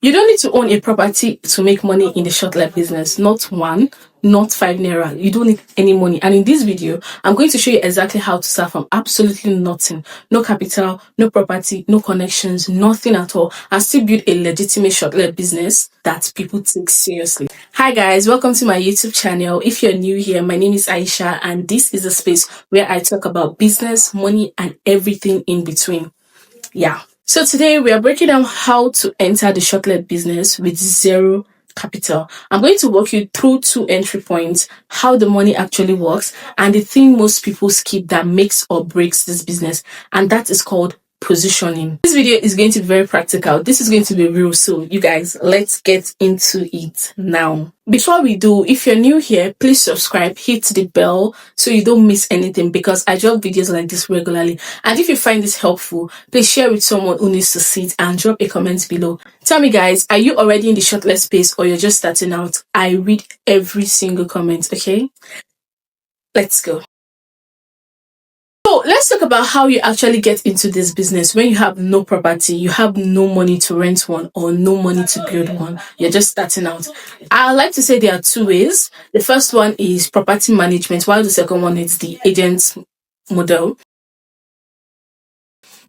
You don't need to own a property to make money in the shortlet business. Not one, not 5 naira. You don't need any money. And in this video, I'm going to show you exactly how to start from absolutely nothing. No capital, no property, no connections, nothing at all. And still build a legitimate shortlet business that people take seriously. Hi guys, welcome to my YouTube channel. If you're new here, my name is Aisha and this is a space where I talk about business, money, and everything in between. Yeah. So today we are breaking down how to enter the shortlet business with zero capital. I'm going to walk you through 2 entry points, how the money actually works, and the thing most people skip that makes or breaks this business, and that is called positioning. This video is going to be very practical. This is going to be real. So you guys, let's get into it now. Before we do, if you're new here, please subscribe, hit the bell so you don't miss anything, because I drop videos like this regularly. And if you find this helpful, please share with someone who needs to see it and drop a comment below. Tell me guys, are you already in the shortlet space or you're just starting out? I read every single comment, okay? Let's go. So let's talk about how you actually get into this business when you have no property, you have no money to rent one or no money to build one. You're just starting out. I like to say there are 2 ways. The first one is property management, while the second one is the agent model.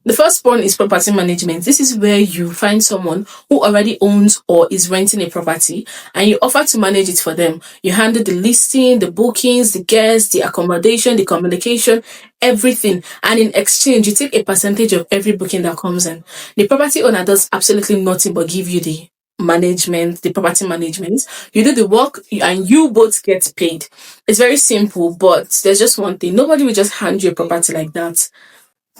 The first one is property management. This is where you find someone who already owns or is renting a property and you offer to manage it for them. You handle the listing, the bookings, the guests, the accommodation, the communication, everything. And in exchange, you take a percentage of every booking that comes in. The property owner does absolutely nothing but give you the management, the property management. You do the work and you both get paid. It's very simple, but there's just one thing. Nobody will just hand you a property like that.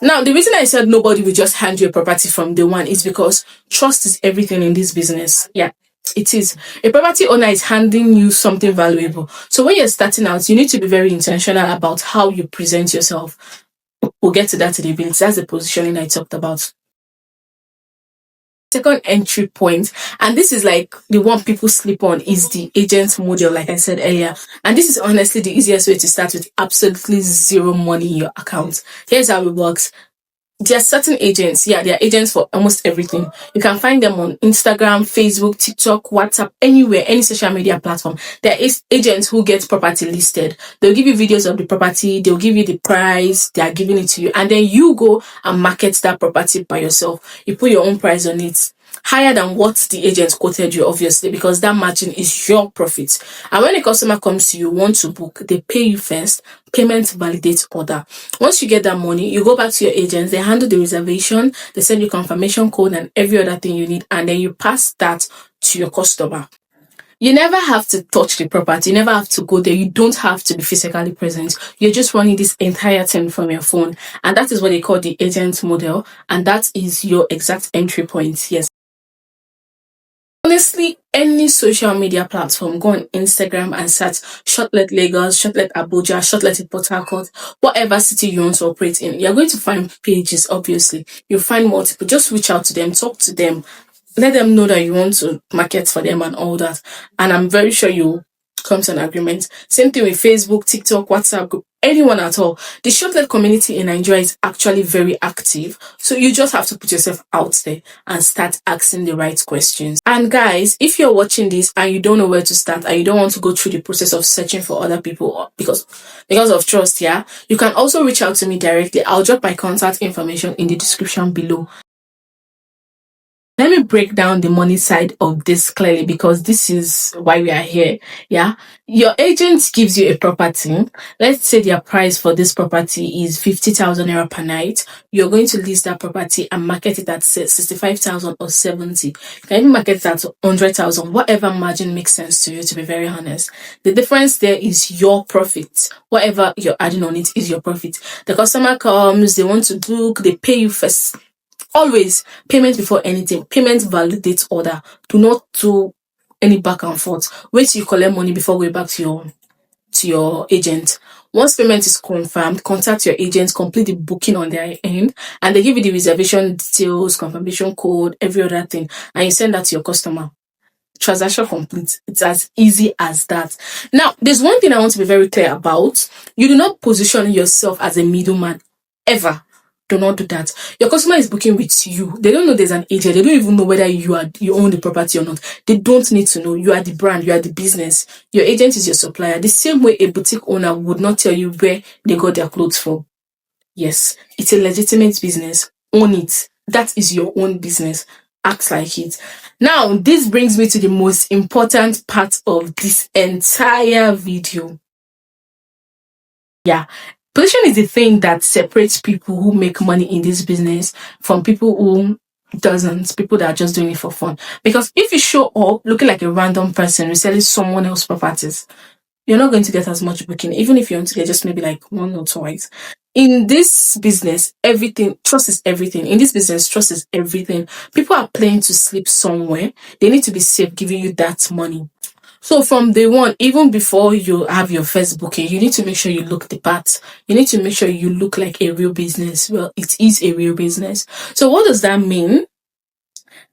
Now, the reason I said nobody will just hand you a property from day one is because trust is everything in this business. Yeah, it is. A property owner is handing you something valuable. So when you're starting out, you need to be very intentional about how you present yourself. We'll get to that in a bit. That's the positioning I talked about. Second entry point, and this is like the one people sleep on, is the agent model, like I said earlier. And this is honestly the easiest way to start with absolutely zero money in your account. Here's how it works. There are certain agents, they are agents for almost everything. You can find them on Instagram, Facebook, TikTok, WhatsApp, anywhere, any social media platform. There are agents who get property listed. They'll give you videos of the property, they'll give you the price, they are giving it to you, and then you go and market that property by yourself. You put your own price on it, higher than what the agent quoted you, obviously, because that margin is your profit. And when a customer comes to you, want to book, they pay you first. Payment validates order. Once you get that money, you go back to your agents, they handle the reservation, they send you confirmation code and every other thing you need, and then you pass that to your customer. You never have to touch the property. You never have to go there. You don't have to be physically present. You're just running this entire thing from your phone. And that is what they call the agent model. And that is your exact entry point. Yes. Honestly, any social media platform, go on Instagram and search Shortlet Lagos, Shortlet Abuja, Shortlet in Port Harcourt, whatever city you want to operate in. You're going to find pages, obviously. You'll find multiple. Just reach out to them, talk to them, let them know that you want to market for them and all that. And I'm very sure you'll come to an agreement. Same thing with Facebook, TikTok, WhatsApp group, anyone at all. The shortlet community in Nigeria is actually very active. So you just have to put yourself out there and start asking the right questions. And guys, if you're watching this and you don't know where to start and you don't want to go through the process of searching for other people because of trust, you can also reach out to me directly. I'll drop my contact information in the description below. Let me break down the money side of this clearly, because this is why we are here. Your agent gives you a property. Let's say their price for this property is 50,000 naira per night. You're going to list that property and market it at 65,000 or 70. You can even market it at 100,000, whatever margin makes sense to you, to be very honest. The difference there is your profit. Whatever you're adding on it is your profit. The customer comes, they want to book, they pay you first. Always payment before anything. Payment validates order. Do not do any back and forth. Wait till you collect money before going back to your agent. Once payment is confirmed, contact your agent, complete the booking on their end, and they give you the reservation details, confirmation code, every other thing, and you send that to your customer. Transaction complete. It's as easy as that. Now, there's one thing I want to be very clear about. You do not position yourself as a middleman ever. Do not do that. Your customer is booking with you. They don't know there's an agent. They don't even know whether you own the property or not. They don't need to know. You are the brand. You are the business. Your agent is your supplier. The same way a boutique owner would not tell you where they got their clothes from. Yes, it's a legitimate business. Own it. That is your own business. Act like it. Now, this brings me to the most important part of this entire video. Yeah. Position is the thing that separates people who make money in this business from people who doesn't, people that are just doing it for fun. Because if you show up looking like a random person reselling someone else's properties, you're not going to get as much booking, even if you want to get just maybe like one or twice. In this business, trust is everything. In this business, trust is everything. People are playing to sleep somewhere. They need to be safe giving you that money. So from day one, even before you have your first booking, you need to make sure you look the part. You need to make sure you look like a real business. Well, it is a real business. So what does that mean?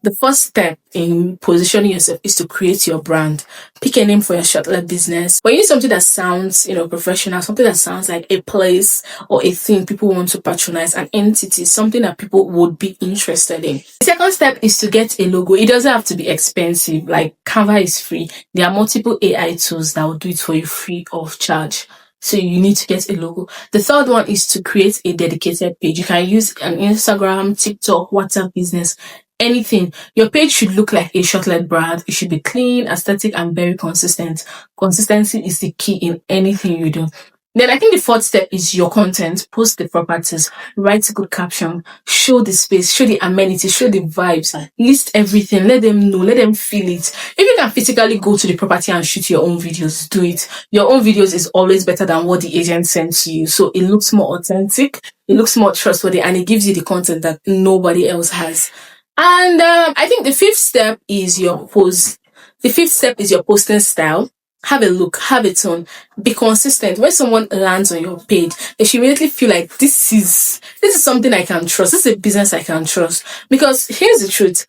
The first step in positioning yourself is to create your brand. Pick a name for your Shortlet business. But you need something that sounds, professional, something that sounds like a place or a thing people want to patronize, an entity, something that people would be interested in. The second step is to get a logo. It doesn't have to be expensive. Like Canva is free. There are multiple AI tools that will do it for you free of charge. So you need to get a logo. The third one is to create a dedicated page. You can use an Instagram, TikTok, WhatsApp business, anything. Your page should look like a Shortlet brand. It should be clean, aesthetic, and very consistent. Consistency is the key in anything you do. Then I think the fourth step is your content. Post the properties, write a good caption, show the space, show the amenities, show the vibes, list everything, let them know, let them feel it. If you can physically go to the property and shoot your own videos, do it. Your own videos is always better than what the agent sends you. So it looks more authentic, it looks more trustworthy, and it gives you the content that nobody else has. And I think the fifth step is your post. The fifth step is your posting style. Have a look, have a tone, be consistent. When someone lands on your page, they should immediately feel like this is something I can trust. This is a business I can trust. Because here's the truth.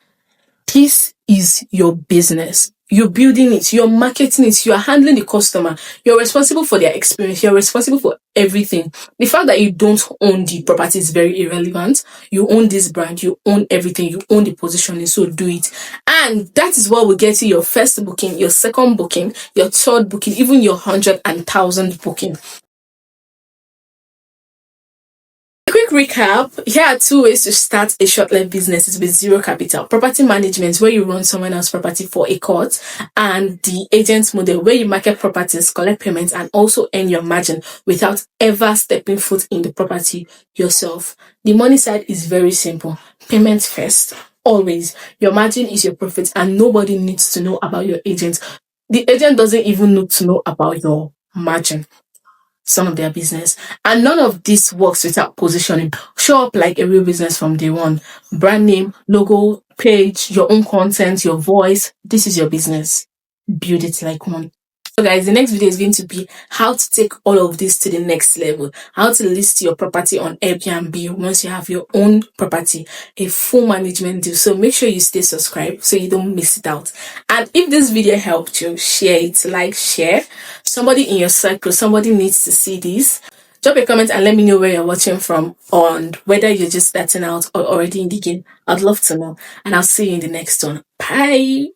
This is your business. You're building it, you're marketing it, you're handling the customer, you're responsible for their experience, you're responsible for everything. The fact that you don't own the property is very irrelevant. You own this brand, you own everything, you own the positioning, so do it. And that is what will get you your first booking, your second booking, your third booking, even your 100 and 1,000 booking. Quick recap, here are two ways to start a Shortlet business with zero capital. Property management, where you run someone else's property for a cut, and the agent model, where you market properties, collect payments, and also earn your margin without ever stepping foot in the property yourself. The money side is very simple. Payment first. Always. Your margin is your profit, and nobody needs to know about your agent. The agent doesn't even need to know about your margin. Some of their business, and none of this works without positioning. Show up like a real business from day one. Brand name, logo, page, your own content, your voice. This is your business. Build it like one. So guys, the next video is going to be how to take all of this to the next level. How to list your property on Airbnb once you have your own property. A full management deal. So make sure you stay subscribed so you don't miss it out. And if this video helped you, share it, like, share. Somebody in your circle, somebody needs to see this. Drop a comment and let me know where you're watching from, and whether you're just starting out or already in the game. I'd love to know. And I'll see you in the next one. Bye.